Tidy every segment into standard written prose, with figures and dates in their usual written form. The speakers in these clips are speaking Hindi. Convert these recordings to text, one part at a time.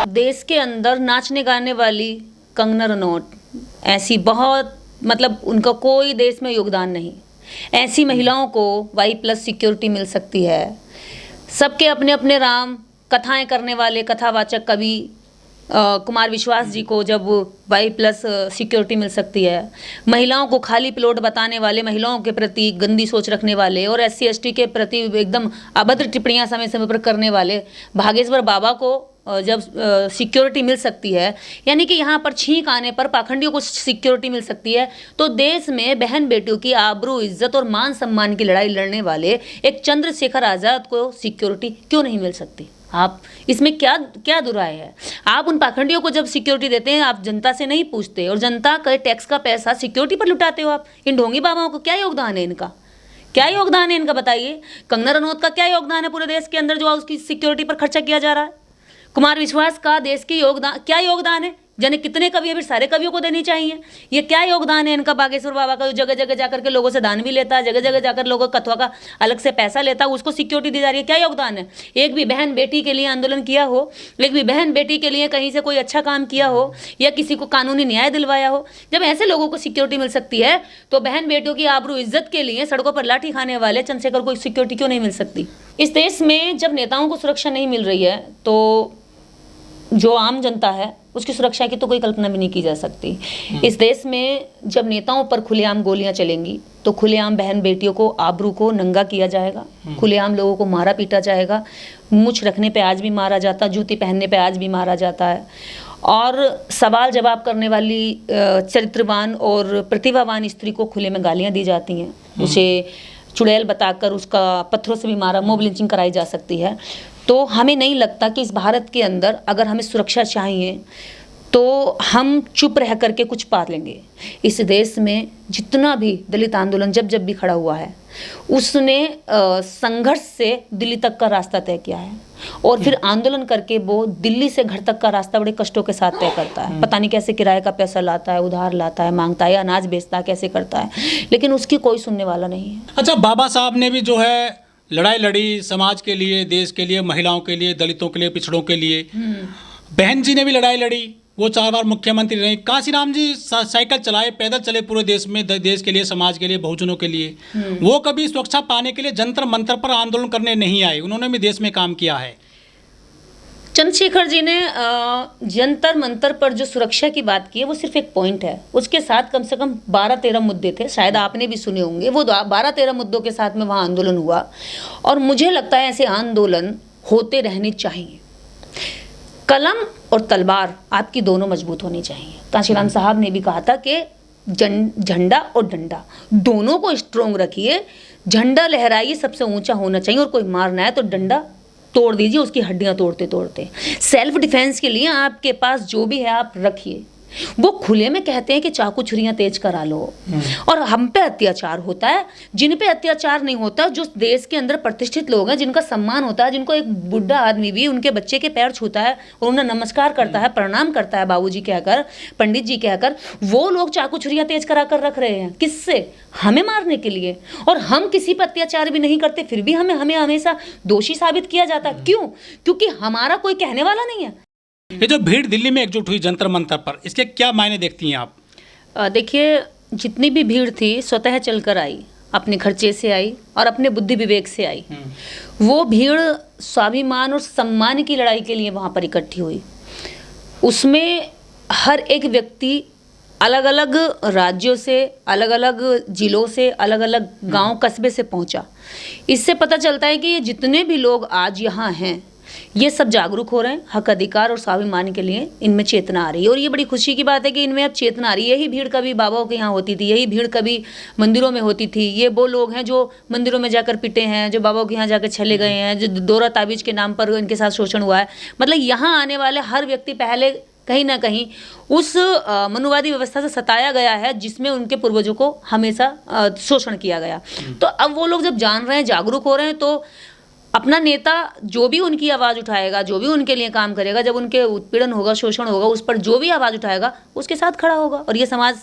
देश के अंदर नाचने गाने वाली कंगना रनौत ऐसी बहुत मतलब उनका कोई देश में योगदान नहीं। ऐसी महिलाओं को Y+ सिक्योरिटी मिल सकती है। सबके अपने अपने राम, कथाएं करने वाले कथावाचक कवि कुमार विश्वास जी को जब Y+ सिक्योरिटी मिल सकती है। महिलाओं को खाली प्लॉट बताने वाले, महिलाओं के प्रति गंदी सोच रखने वाले और SC/ST के प्रति एकदम अभद्र टिप्पणियां समय समय पर करने वाले भागेश्वर बाबा को जब सिक्योरिटी मिल सकती है, यानी कि यहाँ पर छींक आने पर पाखंडियों को सिक्योरिटी मिल सकती है, तो देश में बहन बेटियों की आबरू, इज्जत और मान सम्मान की लड़ाई लड़ने वाले एक चंद्रशेखर आज़ाद को सिक्योरिटी क्यों नहीं मिल सकती? आप इसमें क्या दुराय है? आप उन पाखंडियों को जब सिक्योरिटी देते हैं, आप जनता से नहीं पूछते और जनता के टैक्स का पैसा सिक्योरिटी पर लुटाते हो आप। इन ढोंगी बाबाओं को क्या योगदान है इनका? क्या योगदान है इनका बताइए? कंगना रनौत का क्या योगदान है पूरे देश के अंदर जो उसकी सिक्योरिटी पर खर्चा किया जा रहा है? कुमार विश्वास का देश की क्या योगदान है? जाने कितने कवि है, फिर सारे कवियों को देनी चाहिए। ये क्या योगदान है इनका? बागेश्वर बाबा का जो जगह जगह जाकर के लोगों से दान भी लेता है, जगह जगह जाकर लोगों कथवा का अलग से पैसा लेता है, उसको सिक्योरिटी दी जा रही है। क्या योगदान है? एक भी बहन बेटी के लिए आंदोलन किया हो, एक भी बहन बेटी के लिए कहीं से कोई अच्छा काम किया हो या किसी को कानूनी न्याय दिलवाया हो? जब ऐसे लोगों को सिक्योरिटी मिल सकती है तो बहन बेटियों की आबरू इज्जत के लिए सड़कों पर लाठी खाने वाले चंद्रशेखर को सिक्योरिटी क्यों नहीं मिल सकती? इस देश में जब नेताओं को सुरक्षा नहीं मिल रही है तो जो आम जनता है उसकी सुरक्षा की तो कोई कल्पना भी नहीं की जा सकती। इस देश में जब नेताओं पर खुलेआम गोलियां चलेंगी तो खुलेआम बहन बेटियों को, आबरू को नंगा किया जाएगा, खुलेआम लोगों को मारा पीटा जाएगा। मुछ रखने पे आज भी मारा जाता, जूती पहनने पे आज भी मारा जाता है। और सवाल जवाब करने वाली चरित्रवान और प्रतिभावान स्त्री को खुले में गालियाँ दी जाती हैं, उसे चुड़ैल बताकर उसका पत्थरों से भी मारा, मॉब लिंचिंग कराई जा सकती है। तो हमें नहीं लगता कि इस भारत के अंदर अगर हमें सुरक्षा चाहिए तो हम चुप रह करके कुछ पा लेंगे। इस देश में जितना भी दलित आंदोलन जब भी खड़ा हुआ है उसने संघर्ष से दिल्ली तक का रास्ता तय किया है और फिर आंदोलन करके वो दिल्ली से घर तक का रास्ता बड़े कष्टों के साथ तय करता है। पता नहीं कैसे किराए का पैसा लाता है, उधार लाता है, मांगता है, अनाज बेचता है, कैसे करता है, लेकिन उसकी कोई सुनने वाला नहीं है। अच्छा, बाबा साहब ने भी जो है लड़ाई लड़ी समाज के लिए, देश के लिए, महिलाओं के लिए, दलितों के लिए, पिछड़ों के लिए। बहन जी ने भी लड़ाई लड़ी, वो 4 बार मुख्यमंत्री रही। कांशीराम जी साइकिल चलाए, पैदल चले पूरे देश में, देश के लिए, समाज के लिए, बहुजनों के लिए। वो कभी सुरक्षा पाने के लिए जंतर मंतर पर आंदोलन करने नहीं आए, उन्होंने भी देश में काम किया है। चंद्रशेखर जी ने जंतर मंतर पर जो सुरक्षा की बात की है वो सिर्फ एक पॉइंट है, उसके साथ कम से कम 12-13 मुद्दे थे, शायद आपने भी सुने होंगे। वो 12-13 मुद्दों के साथ में वहाँ आंदोलन हुआ और मुझे लगता है ऐसे आंदोलन होते रहने चाहिए। कलम और तलवार आपकी दोनों मजबूत होनी चाहिए। कांशीराम साहब ने भी कहा था कि झंडा और डंडा दोनों को स्ट्रोंग रखिए, झंडा लहराइए, सबसे ऊंचा होना चाहिए, और कोई मारना है तो डंडा तोड़ दीजिए, उसकी हड्डियां तोड़ते तोड़ते। सेल्फ डिफेंस के लिए आपके पास जो भी है आप रखिए। वो खुले में कहते हैं कि चाकू छुरियां तेज करा लो और हम पे अत्याचार होता है। जिन पे अत्याचार नहीं होता, जो देश के अंदर प्रतिष्ठित लोग हैं, जिनका सम्मान होता है, जिनको एक बुढ़ा आदमी भी उनके बच्चे के पैर छूता है और उन्हें नमस्कार करता है, प्रणाम करता है बाबूजी कहकर, पंडित जी कहकर, वो लोग चाकू छुरियां तेज करा कर रख रहे हैं। किससे? हमें मारने के लिए। और हम किसी पर अत्याचार भी नहीं करते, फिर भी हमें हमेशा दोषी साबित किया जाता है। क्यों? क्योंकि हमारा कोई कहने वाला नहीं है। ये जो भीड़ दिल्ली में एकजुट हुई जंतर मंतर पर, इसके क्या मायने देखती हैं आप? देखिए, जितनी भी भीड़ थी स्वतः चलकर आई, अपने खर्चे से आई और अपने बुद्धि विवेक से आई। वो भीड़ स्वाभिमान और सम्मान की लड़ाई के लिए वहाँ पर इकट्ठी हुई। उसमें हर एक व्यक्ति अलग अलग राज्यों से, अलग अलग जिलों से, अलग अलग गांव कस्बे से पहुँचा। इससे पता चलता है कि ये जितने भी लोग आज यहाँ हैं ये सब जागरूक हो रहे हैं, हक अधिकार और स्वाभिमान के लिए इनमें चेतना आ रही है। और ये बड़ी खुशी की बात है कि इनमें अब चेतना आ रही है। यही भीड़ कभी बाबाओं के यहाँ होती थी, यही भीड़ कभी मंदिरों में होती थी। ये वो लोग हैं जो मंदिरों में जाकर पिटे हैं, जो बाबाओं के यहाँ जाकर छले गए हैं, जो दोहरा ताबीज के नाम पर इनके साथ शोषण हुआ है। मतलब यहाँ आने वाले हर व्यक्ति पहले कहीं ना कहीं उस मनुवादी व्यवस्था से सताया गया है जिसमें उनके पूर्वजों को हमेशा शोषण किया गया। तो अब वो लोग जब जान रहे हैं, जागरूक हो रहे हैं, तो अपना नेता जो भी उनकी आवाज़ उठाएगा, जो भी उनके लिए काम करेगा, जब उनके उत्पीड़न होगा, शोषण होगा, उस पर जो भी आवाज़ उठाएगा उसके साथ खड़ा होगा। और ये समाज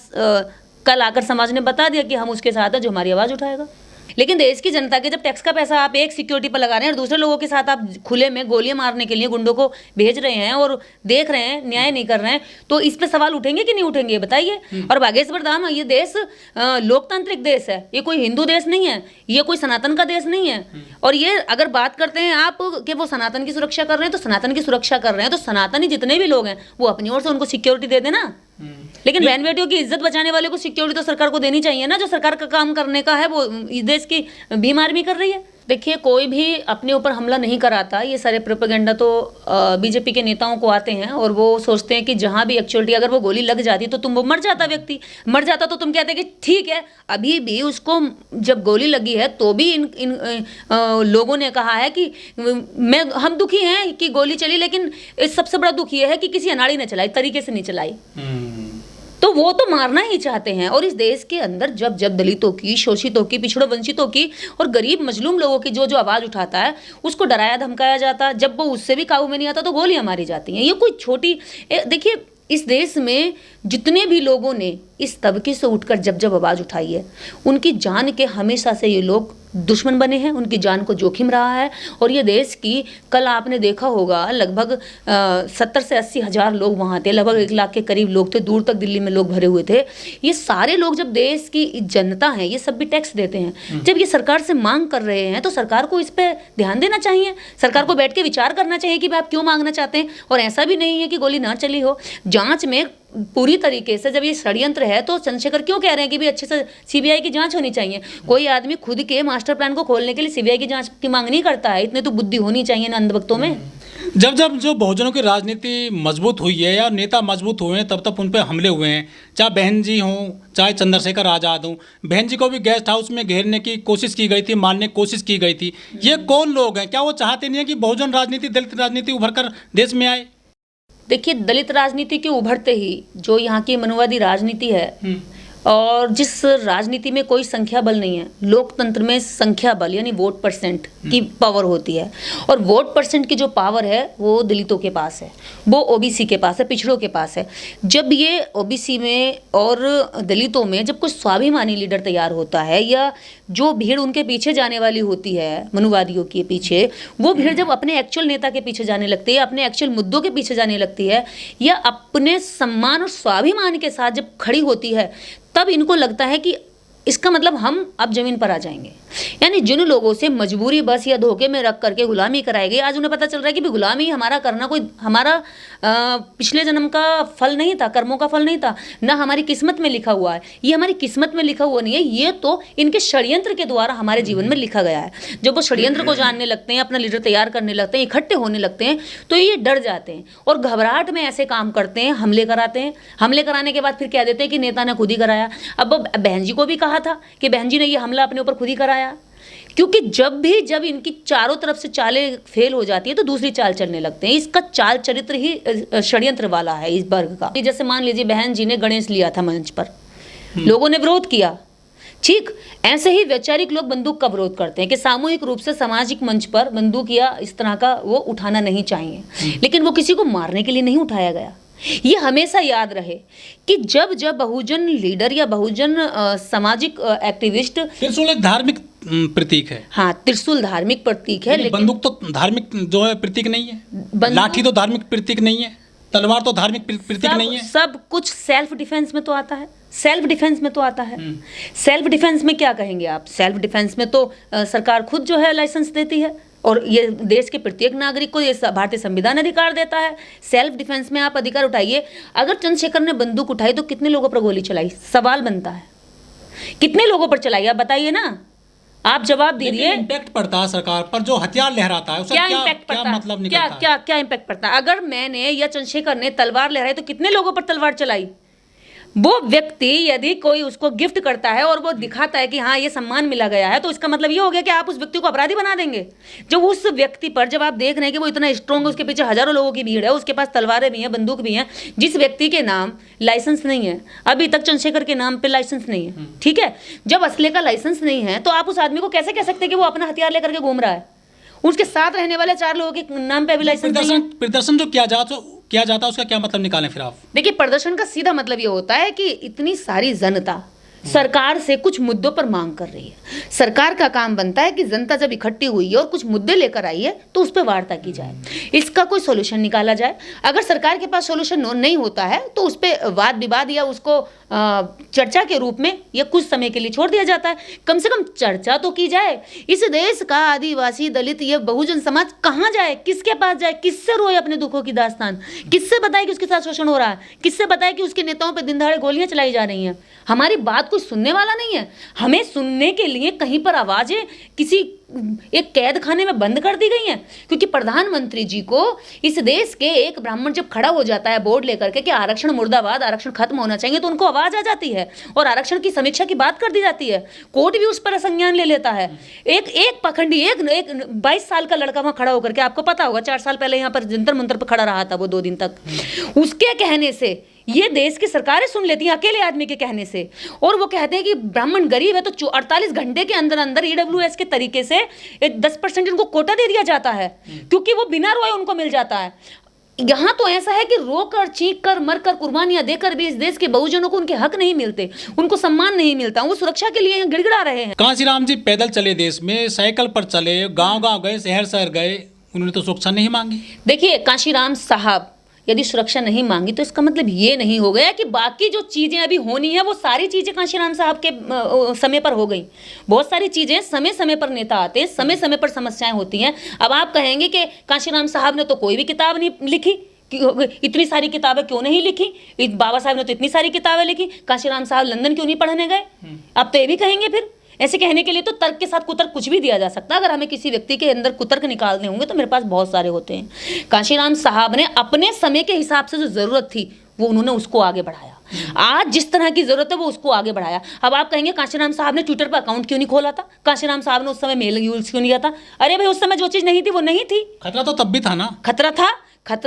कल आकर समाज ने बता दिया कि हम उसके साथ हैं जो हमारी आवाज़ उठाएगा। लेकिन देश की जनता के जब टैक्स का पैसा आप एक सिक्योरिटी पर लगा रहे हैं और दूसरे लोगों के साथ आप खुले में गोलियां मारने के लिए गुंडों को भेज रहे हैं और देख रहे हैं न्याय नहीं कर रहे हैं, तो इस पे सवाल उठेंगे कि नहीं उठेंगे, ये बताइए। और बागेश्वर धाम, ये देश लोकतांत्रिक देश है, ये कोई हिंदू देश नहीं है, ये कोई सनातन का देश नहीं है। और ये अगर बात करते हैं आप कि वो सनातन की सुरक्षा कर रहे हैं, तो सनातन की सुरक्षा कर रहे हैं तो सनातनी जितने भी लोग हैं वो अपनी ओर से उनको सिक्योरिटी दे देना। लेकिन बहन बेटियों की इज्जत बचाने वाले को सिक्योरिटी तो सरकार को देनी चाहिए ना। जो सरकार का काम करने का है वो इस देश की भीम आर्मी कर रही है। देखिए, कोई भी अपने ऊपर हमला नहीं कराता, ये सारे प्रोपेगेंडा तो बीजेपी के नेताओं को आते हैं और वो सोचते हैं कि जहां भी एक्चुअलिटी अगर वो गोली लग जाती तो वो मर जाता, व्यक्ति मर जाता तो तुम कहते कि ठीक है, अभी भी उसको जब गोली लगी है तो भी इन लोगों ने कहा है कि हम दुखी हैं कि गोली चली, लेकिन सबसे बड़ा दुख ये है कि किसी अनाड़ी ने चलाई, तरीके से नहीं चलाई। तो वो तो मारना ही चाहते हैं। और इस देश के अंदर जब जब दलितों की, शोषितों की, पिछड़ों वंचितों की और गरीब मजलूम लोगों की जो जो आवाज़ उठाता है उसको डराया धमकाया जाता, जब वो उससे भी काबू में नहीं आता तो गोलियां मारी जाती हैं। ये कोई छोटी, देखिए इस देश में जितने भी लोगों ने इस तबके से उठकर जब जब आवाज़ उठाई है, उनकी जान के हमेशा से ये लोग दुश्मन बने हैं, उनकी जान को जोखिम रहा है। और ये देश की, कल आपने देखा होगा लगभग 70 से 80 हज़ार लोग वहाँ थे, लगभग 1 लाख के करीब लोग थे, दूर तक दिल्ली में लोग भरे हुए थे। ये सारे लोग जब देश की जनता है, ये सब भी टैक्स देते हैं, जब ये सरकार से मांग कर रहे हैं तो सरकार को इस पर ध्यान देना चाहिए। सरकार को बैठ के विचार करना चाहिए कि भाई आप क्यों मांगना चाहते हैं। और ऐसा भी नहीं है कि गोली ना चली हो, जांच में पूरी तरीके से, जब ये षड्यंत्र है तो चंद्रशेखर क्यों कह रहे हैं कि भी अच्छे से सीबीआई की जांच होनी चाहिए। कोई आदमी खुद के मास्टर प्लान को खोलने के लिए सीबीआई की जांच की मांग नहीं करता है, इतने तो बुद्धि होनी चाहिए ना अंधभक्तों में। जब जब जो बहुजनों की राजनीति मजबूत हुई है या नेता मजबूत हुए हैं, तब तब उन पर हमले हुए हैं, चाहे बहन जी हों, चाहे चंद्रशेखर आज़ाद हों। बहन जी को भी गेस्ट हाउस में घेरने की कोशिश की गई थी, मारने की कोशिश की गई थी। ये कौन लोग हैं? क्या वो चाहते नहीं है कि बहुजन राजनीति, दलित राजनीति उभर कर देश में आए? देखिए, दलित राजनीति के उभरते ही जो यहाँ की मनुवादी राजनीति है, और जिस राजनीति में कोई संख्या बल नहीं है, लोकतंत्र में संख्या बल यानी वोट परसेंट की पावर होती है। और वोट परसेंट की जो पावर है वो दलितों के पास है, वो ओबीसी के पास है, पिछड़ों के पास है। जब ये ओबीसी में और दलितों में जब कोई स्वाभिमानी लीडर तैयार होता है, या जो भीड़ उनके पीछे जाने वाली होती है मनुवादियों के पीछे, वो भीड़ जब अपने एक्चुअल नेता के पीछे जाने लगती है, अपने एक्चुअल मुद्दों के पीछे जाने लगती है, या अपने सम्मान और स्वाभिमान के साथ जब खड़ी होती है, तब इनको लगता है कि इसका मतलब हम अब जमीन पर आ जाएंगे। यानी जिन लोगों से मजबूरी बस या धोखे में रख करके गुलामी कराई गई, आज उन्हें पता चल रहा है कि भी गुलामी हमारा करना कोई हमारा पिछले जन्म का फल नहीं था, कर्मों का फल नहीं था, ना हमारी किस्मत में लिखा हुआ है। ये हमारी किस्मत में लिखा हुआ नहीं है, ये तो इनके षड्यंत्र के द्वारा हमारे जीवन में लिखा गया है। जब वो षड्यंत्र को जानने लगते हैं, अपना लीडर तैयार करने लगते हैं, इकट्ठे होने लगते हैं, तो ये डर जाते हैं और घबराहट में ऐसे काम करते हैं, हमले कराते हैं। हमले कराने के बाद फिर कह देते हैं कि नेता ने खुद ही कराया। अब बहन जी को भी कहा था कि बहन जी ने ये हमला अपने ऊपर खुद ही कराया, क्योंकि जब इनकी चारों तरफ से चालें फेल हो जाती है तो दूसरी चाल चलने लगते हैं। इसका चाल चरित्र ही षड्यंत्र वाला है इस वर्ग का। जैसे मान लीजिए बहन जी ने गणेश लिया था मंच पर, लोगों ने विरोध किया, ठीक ऐसे ही वैचारिक लोग बंदूक का विरोध करते हैं कि सामूहिक रूप से सामाजिक मंच पर बंदूक या इस तरह का वो उठाना नहीं चाहिए, लेकिन वो किसी को मारने के लिए नहीं उठाया गया। ये हमेशा याद रहे कि जब जब बहुजन लीडर या बहुजन सामाजिक एक्टिविस्ट, त्रिशूल एक धार्मिक प्रतीक है। हाँ, त्रिशूल धार्मिक प्रतीक है, लेकिन बंदूक तो धार्मिक जो है प्रतीक नहीं है, लाठी तो धार्मिक प्रतीक नहीं है, तलवार तो धार्मिक प्रतीक नहीं है। सब कुछ सेल्फ डिफेंस में तो आता है, सेल्फ डिफेंस में तो आता है। सेल्फ डिफेंस में क्या कहेंगे आप? सेल्फ डिफेंस में तो सरकार खुद जो है लाइसेंस देती है, और ये देश के प्रत्येक नागरिक को ये भारतीय संविधान अधिकार देता है। सेल्फ डिफेंस में आप अधिकार उठाइए। अगर चंद्रशेखर ने बंदूक उठाई तो कितने लोगों पर गोली चलाई? सवाल बनता है, कितने लोगों पर चलाई? आप बताइए ना, आप जवाब दीजिए। इम्पैक्ट पड़ता है सरकार पर, जो हथियार लहराता है उसका क्या इम्पैक्ट पड़ता है? मतलब निकलता है? क्या इम्पैक्ट पड़ता है? अगर मैंने या चंद्रशेखर ने तलवार लहराई तो कितने लोगों पर तलवार चलाई? वो व्यक्ति यदि कोई उसको गिफ्ट करता है और वो दिखाता है कि हाँ ये सम्मान मिला गया है, तो इसका मतलब ये हो गया कि आप उस व्यक्ति को अपराधी बना देंगे। जब उस व्यक्ति पर, जब आप देख रहे हैं कि वो इतना स्ट्रॉन्ग है, उसके पीछे हजारों लोगों की भीड़ है, उसके पास तलवारें भी हैं, बंदूक भी हैं, जिस व्यक्ति के नाम लाइसेंस नहीं है, अभी तक चंद्रशेखर के नाम पे लाइसेंस नहीं है, ठीक है, जब असले का लाइसेंस नहीं है तो आप उस आदमी को कैसे कह सकते हैं कि वो अपना हथियार लेकर के घूम रहा है? उसके साथ रहने वाले 4 लोगों के नाम पे अभी लाइसेंस नहीं है। प्रदर्शन जो किया जाता है उसका क्या मतलब निकालें फिर आप? देखिए, प्रदर्शन का सीधा मतलब ये होता है कि इतनी सारी जनता सरकार से कुछ मुद्दों पर मांग कर रही है। सरकार का काम बनता है कि जनता जब इकट्ठी हुई है और कुछ मुद्दे लेकर आई है तो उस पर वार्ता की जाए, इसका कोई सोल्यूशन निकाला जाए। अगर सरकार के पास सोल्यूशन नहीं होता है तो उस पर वाद विवाद या उसको चर्चा के रूप में या कुछ समय के लिए छोड़ दिया जाता है। कम से कम चर्चा तो की जाए। इस देश का आदिवासी, दलित, ये बहुजन समाज कहाँ जाए, किसके पास जाए, किससे रोए अपने दुखों की दास्तान, किससे बताए कि उसके साथ शोषण हो रहा है, किससे बताए कि उसके नेताओं पर दिन दहाड़े गोलियां चलाई जा रही हैं। हमारी बात कोई सुनने वाला नहीं है। हमें सुनने के लिए कहीं पर आवाजें किसी एक कैद खाने में बंद कर दी गई हैं, क्योंकि प्रधानमंत्री जी को इस देश के एक ब्राह्मण जब खड़ा हो जाता है बोर्ड लेकर के कि आरक्षण मुर्दाबाद, आरक्षण खत्म होना चाहिए, तो उनको आवाज आ जाती है और आरक्षण की समीक्षा की बात कर दी जाती है। कोर्ट भी उस पर संज्ञान ले लेता है। एक पखंडी, एक 22 साल का लड़का वहां खड़ा होकर के, आपको पता होगा 4 साल पहले यहाँ पर जंतर मंतर पर खड़ा रहा था वो 2 दिन तक, उसके कहने से ये देश की सरकारें सुन लेती हैं, अकेले आदमी के कहने से। और वो कहते हैं कि ब्राह्मण गरीब है तो 48 घंटे के अंदर अंदर ईडब्ल्यूएस के तरीके से 10% उनको कोटा दे दिया जाता है, क्योंकि वो बिना रोए उनको मिल जाता है। यहाँ तो ऐसा है कि रोकर, चीख कर, मर कर, कुर्बानियां देकर भी इस देश के बहुजनों को उनके हक नहीं मिलते, उनको सम्मान नहीं मिलता, वो सुरक्षा के लिए गिड़गिड़ा रहे हैं। कांशीराम जी पैदल चले देश में, साइकिल पर चले, गांव-गांव गए, शहर-शहर गए, उन्होंने तो सुरक्षा नहीं मांगी। देखिए, कांशीराम साहब यदि सुरक्षा नहीं मांगी तो इसका मतलब ये नहीं हो गया कि बाकी जो चीजें अभी होनी है वो सारी चीजें कांशीराम साहब के समय पर हो गई। बहुत सारी चीजें समय समय पर नेता आते हैं, समय समय पर समस्याएं होती हैं। अब आप कहेंगे कि कांशीराम साहब ने तो कोई भी किताब नहीं लिखी, इतनी सारी किताबें क्यों नहीं लिखी, बाबा साहब ने तो इतनी सारी किताबें लिखी, कांशीराम साहब लंदन क्यों नहीं पढ़ने गए? आप तो ये भी कहेंगे। फिर ऐसे कहने के लिए तो तर्क के साथ कुतर्क कुछ भी दिया जा सकता है। अगर हमें किसी व्यक्ति के अंदर कुतर्क निकालने होंगे तो मेरे पास बहुत सारे होते हैं। कांशीराम साहब ने अपने समय के हिसाब से जो जरूरत थी वो उन्होंने उसको आगे बढ़ाया। आज जिस तरह की जरूरत है वो उसको आगे बढ़ाया। अब आप कहेंगे कांशीराम साहब ने ट्विटर पर अकाउंट क्यों नहीं खोला था, कांशीराम साहब ने उस समय मेल यूज क्यों नहीं किया था? अरे भाई, उस समय जो चीज नहीं थी वो नहीं थी। खतरा तो तब भी था ना। खतरा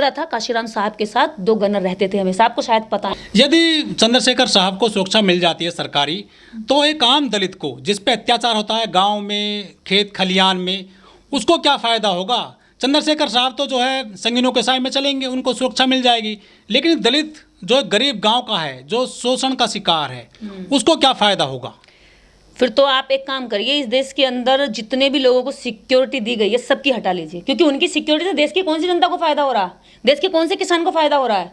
था। कांशीराम साहब के साथ 2 गनर रहते थे हमेशा, आपको शायद पता है। यदि चंद्रशेखर साहब को सुरक्षा मिल जाती है सरकारी, तो एक आम दलित को जिस पे अत्याचार होता है गांव में, खेत खलियान में, उसको क्या फायदा होगा? चंद्रशेखर साहब तो जो है संगीनों के साए में चलेंगे, उनको सुरक्षा मिल जाएगी, लेकिन दलित जो गरीब गांव का है, जो शोषण का शिकार है, उसको क्या फायदा होगा? फिर तो आप एक काम करिए, इस देश के अंदर जितने भी लोगों को सिक्योरिटी दी गई है सबकी हटा लीजिए, क्योंकि उनकी सिक्योरिटी से देश की कौन सी जनता को फायदा हो रहा है, देश के कौन से किसान को फायदा हो रहा है?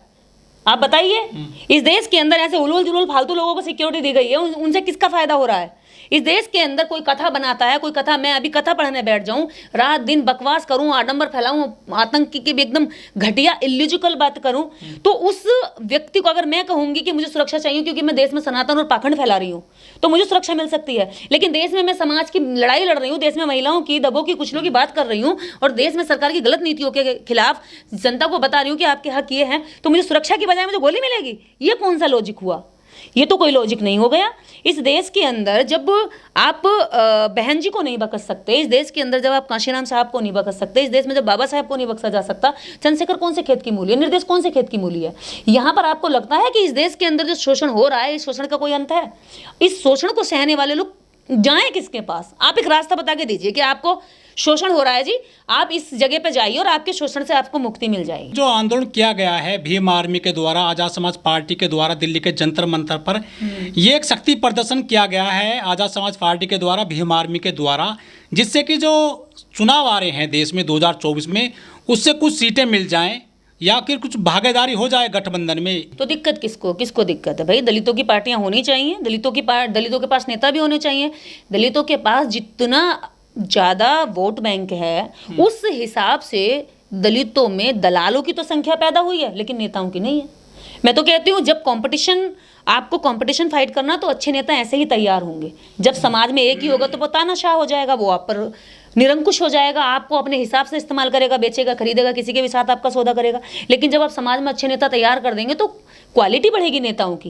आप बताइए। इस देश के अंदर ऐसे उलूल जुलूल फालतू लोगों को सिक्योरिटी दी गई है, उनसे किसका फायदा हो रहा है? इस देश के अंदर कोई कथा बनाता है, कोई कथा, मैं अभी कथा पढ़ने बैठ जाऊं, रात दिन बकवास करूं, आडंबर फैलाऊं, आतंक की भी एकदम घटिया इल्लिजिकल बात करूं, तो उस व्यक्ति को अगर मैं कहूंगी कि मुझे सुरक्षा चाहिए क्योंकि मैं देश में सनातन और पाखंड फैला रही हूं, तो मुझे सुरक्षा मिल सकती है। लेकिन देश में मैं समाज की लड़ाई लड़ रही हूं, देश में महिलाओं की, दबों की, कुचलों की बात कर रही हूं और देश में सरकार की गलत नीतियों के खिलाफ जनता को बता रही हूं कि आपके हक ये हैं, तो मुझे सुरक्षा की बजाय मुझे गोली मिलेगी? ये कौन सा लॉजिक हुआ? ये तो कोई लॉजिक नहीं हो गया। इस देश के अंदर जब आप बहन जी को नहीं बख्श सकते, इस देश के अंदर जब आप कांशीराम साहब को नहीं बख्श सकते, इस देश में जब बाबा साहब को नहीं बख्शा जा सकता, चंद्रशेखर कौन से खेत की मूली है, निर्देश कौन से खेत की मूली है? यहाँ पर आपको लगता है कि इस देश के अंदर जो शोषण हो रहा है, इस शोषण का कोई अंत है? इस शोषण को सहने वाले लोग जाएं किसके पास? आप एक रास्ता बता के दीजिए कि आपको शोषण हो रहा है जी, आप इस जगह पे जाइए और आपके शोषण से आपको मुक्ति मिल जाएगी। जो आंदोलन किया गया है भीम आर्मी के द्वारा, आज़ाद समाज पार्टी के द्वारा दिल्ली के जंतर मंतर पर, ये एक शक्ति प्रदर्शन किया गया है आज़ाद समाज पार्टी के द्वारा, भीम आर्मी के द्वारा, जिससे कि जो चुनाव आ रहे हैं देश में 2024 में, उससे कुछ सीटें मिल जाएं या फिर कुछ भागीदारी हो जाए गठबंधन में। तो दिक्कत किसको दिक्कत है भाई? दलितों की पार्टियां होनी चाहिए, दलितों के पास नेता भी होने चाहिए। दलितों के पास जितना ज़्यादा वोट बैंक है उस हिसाब से दलितों में दलालों की तो संख्या पैदा हुई है, लेकिन नेताओं की नहीं है। मैं तो कहती हूँ जब आपको कंपटीशन फाइट करना तो अच्छे नेता ऐसे ही तैयार होंगे। जब समाज में एक ही होगा तो वो तानाशाह हो जाएगा, वो आप पर निरंकुश हो जाएगा, आपको अपने हिसाब से इस्तेमाल करेगा, बेचेगा, खरीदेगा, किसी के भी साथ आपका सौदा करेगा। लेकिन जब आप समाज में अच्छे नेता तैयार कर देंगे तो क्वालिटी बढ़ेगी नेताओं की।